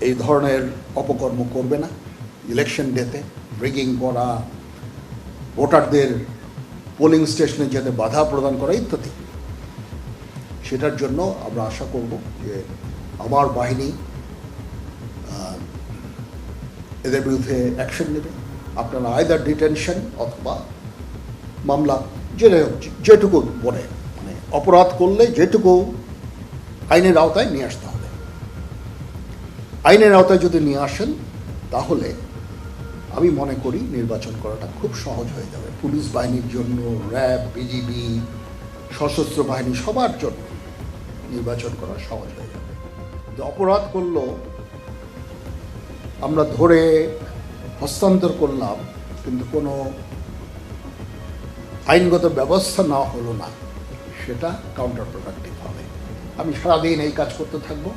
এই ধরনের অপকর্ম করবে না। ইলেকশন ডেতে ব্রিগিং করা, ভোটারদের পোলিং স্টেশনে যেতে বাধা প্রদান করা ইত্যাদি, সেটার জন্য আমরা আশা করব যে আমার বাহিনী এদের বিরুদ্ধে অ্যাকশন নেবে। আপনারা আইদার ডিটেনশন অথবা মামলা, যেটুকু বলে, মানে অপরাধ করলে যেটুকু আইনের আওতায় নিয়ে আসতে হবে। আইনের আওতায় যদি নিয়ে আসেন তাহলে আমি মনে করি নির্বাচন করাটা খুব সহজ হয়ে যাবে। পুলিশ বাহিনীর জন্য, র্যাব, বিজিবি, সশস্ত্র বাহিনী, সবার জন্য নির্বাচন করা সহজ হয়ে যাবে। অপরাধ করলো আমরা ধরে হস্তান্তর করলাম, কিন্তু কোনো আইনগত ব্যবস্থা না হলো না, সেটা কাউন্টার প্রোডাক্টিভ হবে। আমি সারাদিন এই কাজ করতে থাকবো।